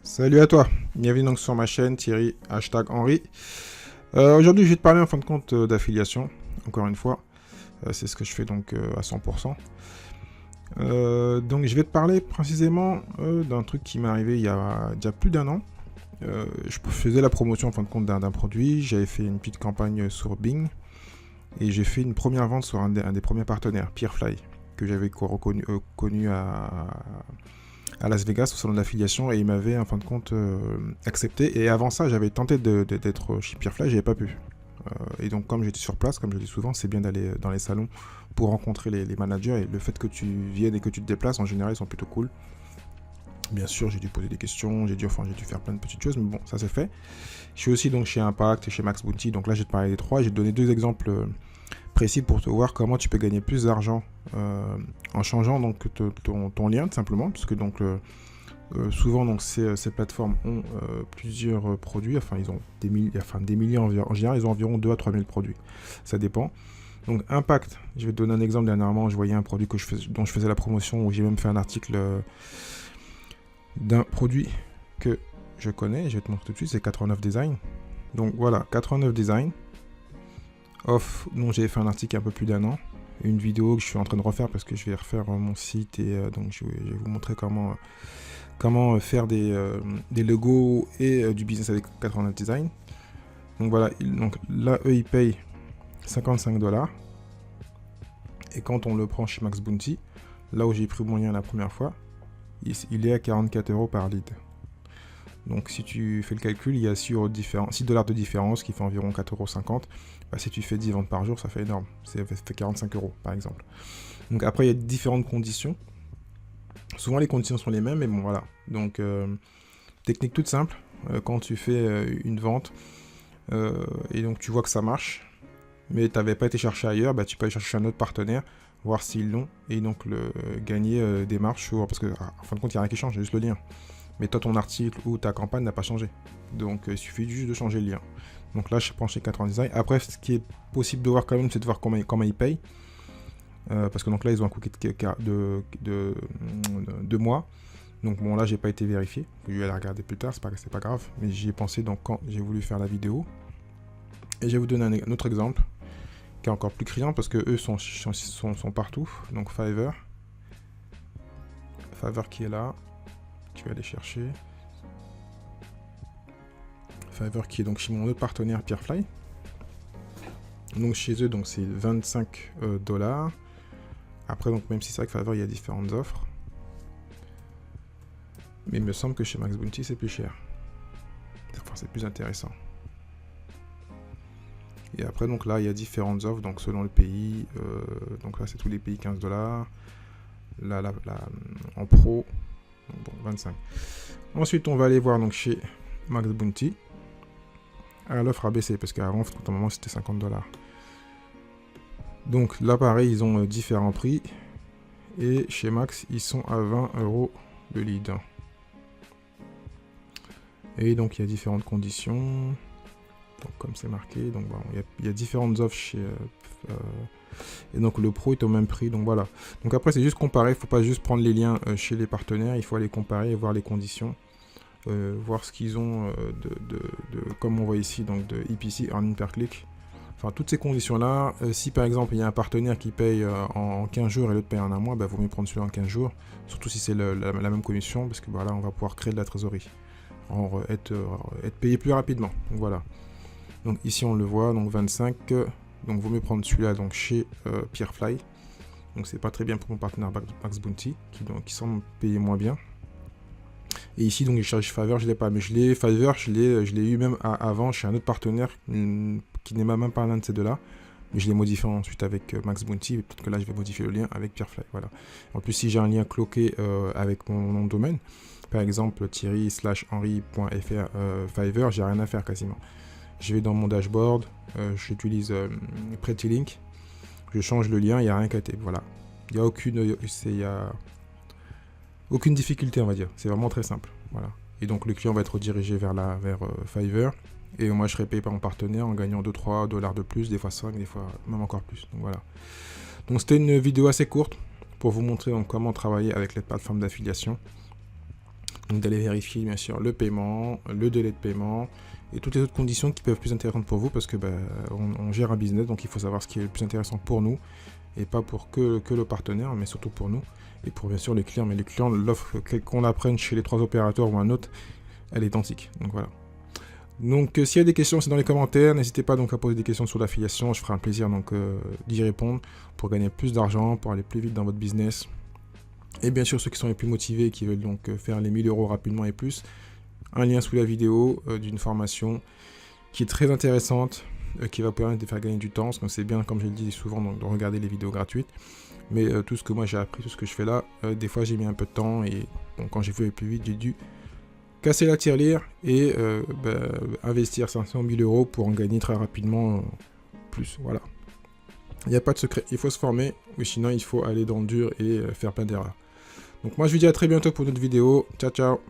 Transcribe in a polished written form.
Salut à toi, bienvenue donc sur ma chaîne Thierry #Henry. Aujourd'hui je vais te parler en fin de compte d'affiliation, encore une fois, c'est ce que je fais donc à 100%. Donc je vais te parler précisément d'un truc qui m'est arrivé il y a déjà plus d'un an. Je faisais la promotion en fin de compte d'un produit, j'avais fait une petite campagne sur Bing et j'ai fait une première vente sur un des premiers partenaires, Peerfly, que j'avais connu à Las Vegas au salon de l'affiliation, et il m'avait en fin de compte accepté. Et avant ça j'avais tenté d'être chez Peerfly, j'avais pas pu. Et donc comme j'étais sur place, comme je le dis souvent, c'est bien d'aller dans les salons pour rencontrer les managers, et le fait que tu viennes et que tu te déplaces, en général ils sont plutôt cool. Bien sûr j'ai dû poser des questions, j'ai dû faire plein de petites choses, mais bon, ça c'est fait. Je suis aussi donc chez Impact et chez Max Bounty, donc là je vais te parler des trois. J'ai donné deux exemples précis pour te voir comment tu peux gagner plus d'argent en changeant donc ton lien tout simplement, parce que donc souvent donc ces plateformes ont plusieurs produits, enfin ils ont des milliers en général, ils ont environ 2 à 3 000 produits, ça dépend. Donc Impact, je vais te donner un exemple. Dernièrement je voyais un produit dont je faisais la promotion, où j'ai même fait un article d'un produit que je connais, je vais te montrer tout de suite, c'est 89 Design. Donc voilà, 89 Design off, dont j'ai fait un article il y a un peu plus d'un an, une vidéo que je suis en train de refaire parce que je vais refaire mon site, et donc je vais vous montrer comment faire des logos et du business avec 89 Design. Donc voilà, donc là eux ils payent 55 $, et quand on le prend chez Max Bounty, là où j'ai pris mon lien la première fois, il est à 44 € par lead. Donc si tu fais le calcul, il y a 6 $ de différence, qui fait environ 4,50 €. Bah, si tu fais 10 ventes par jour, ça fait énorme, ça fait 45 € par exemple. Donc après il y a différentes conditions, souvent les conditions sont les mêmes, mais bon voilà. Donc technique toute simple, quand tu fais une vente et donc tu vois que ça marche, mais tu n'avais pas été chercher ailleurs, bah, tu peux aller chercher un autre partenaire, voir s'ils l'ont, et donc gagner des marges, parce que en fin de compte il n'y a rien qui change, c'est juste le lien. Mais toi, ton article ou ta campagne n'a pas changé. Donc il suffit juste de changer le lien. Donc là je prends chez 89 Design. Après ce qui est possible de voir quand même, c'est de voir comment ils payent. Parce que donc là ils ont un cookie de 2 mois. Donc bon, là j'ai pas été vérifié, je vais aller regarder plus tard, c'est pas grave, mais j'y ai pensé donc quand j'ai voulu faire la vidéo. Et je vais vous donner un autre exemple qui est encore plus criant, parce que eux sont partout. Donc Fiverr qui est là, tu vas aller chercher Fiverr, qui est donc chez mon autre partenaire Peerfly. Donc chez eux donc c'est 25 $. Après donc, même si c'est vrai que Fiverr il y a différentes offres, mais il me semble que chez Max Bounty c'est plus cher, enfin c'est plus intéressant. Et après donc là il y a différentes offres, donc selon le pays, donc là c'est tous les pays 15 $, là en pro, donc bon 25. Ensuite on va aller voir donc chez Max Bounty. Ah, l'offre a baissé parce qu'avant moment c'était 50 $. Donc là pareil ils ont différents prix, et chez Max ils sont à 20 € le lead. Et donc il y a différentes conditions, donc comme c'est marqué, donc bon, il y a différentes offres chez et donc le pro est au même prix, donc voilà. Donc après c'est juste comparer, il faut pas juste prendre les liens chez les partenaires, il faut aller comparer et voir les conditions, voir ce qu'ils ont comme on voit ici, donc de EPC, earning per click. Enfin toutes ces conditions là, si par exemple il y a un partenaire qui paye en 15 jours et l'autre paye en un mois, bah, vaut mieux prendre celui-là en 15 jours, surtout si c'est la même commission, parce que voilà, on va pouvoir créer de la trésorerie, être payé plus rapidement. Donc voilà. Donc ici on le voit, donc 25, donc vaut mieux prendre celui-là donc chez Peerfly. Donc c'est pas très bien pour mon partenaire Max Bounty, qui semble payer moins bien. Et ici donc je cherche Fiverr, je l'ai pas, mais Fiverr je l'ai eu même avant chez un autre partenaire qui n'est même pas l'un de ces deux-là. Mais je l'ai modifié ensuite avec Max Bounty, et peut-être que là je vais modifier le lien avec Peerfly. Voilà. En plus si j'ai un lien cloqué avec mon nom de domaine, par exemple thierry/henry.fr Fiverr, j'ai rien à faire quasiment. Je vais dans mon dashboard, j'utilise PrettyLink, je change le lien, il n'y a rien qu'à taper. Voilà. Il n'y a aucune difficulté, on va dire. C'est vraiment très simple. Voilà. Et donc le client va être redirigé vers Fiverr. Et moi je serai payé par mon partenaire en gagnant 2-3 $ de plus, des fois 5, des fois même encore plus. Donc voilà. Donc c'était une vidéo assez courte pour vous montrer donc comment travailler avec les plateformes d'affiliation. Donc d'aller vérifier bien sûr le paiement, le délai de paiement et toutes les autres conditions qui peuvent être plus intéressantes pour vous, parce que on gère un business, donc il faut savoir ce qui est le plus intéressant pour nous et pas pour que le partenaire, mais surtout pour nous et pour bien sûr les clients. Mais les clients, l'offre qu'on apprenne chez les 3 opérateurs ou un autre, elle est identique. Donc voilà. Donc s'il y a des questions, c'est dans les commentaires. N'hésitez pas donc à poser des questions sur l'affiliation. Je ferai un plaisir donc d'y répondre pour gagner plus d'argent, pour aller plus vite dans votre business. Et bien sûr, ceux qui sont les plus motivés et qui veulent donc faire les 1000 € rapidement et plus, un lien sous la vidéo d'une formation qui est très intéressante, qui va permettre de faire gagner du temps. Donc c'est bien, comme je le dis souvent, donc, de regarder les vidéos gratuites. Mais tout ce que moi j'ai appris, tout ce que je fais là, des fois j'ai mis un peu de temps et donc, quand j'ai voulu aller plus vite, j'ai dû casser la tirelire et investir 500 000 € pour en gagner très rapidement plus. Voilà. Il n'y a pas de secret, il faut se former, ou sinon il faut aller dans le dur et faire plein d'erreurs. Donc moi je vous dis à très bientôt pour une autre vidéo. Ciao ciao.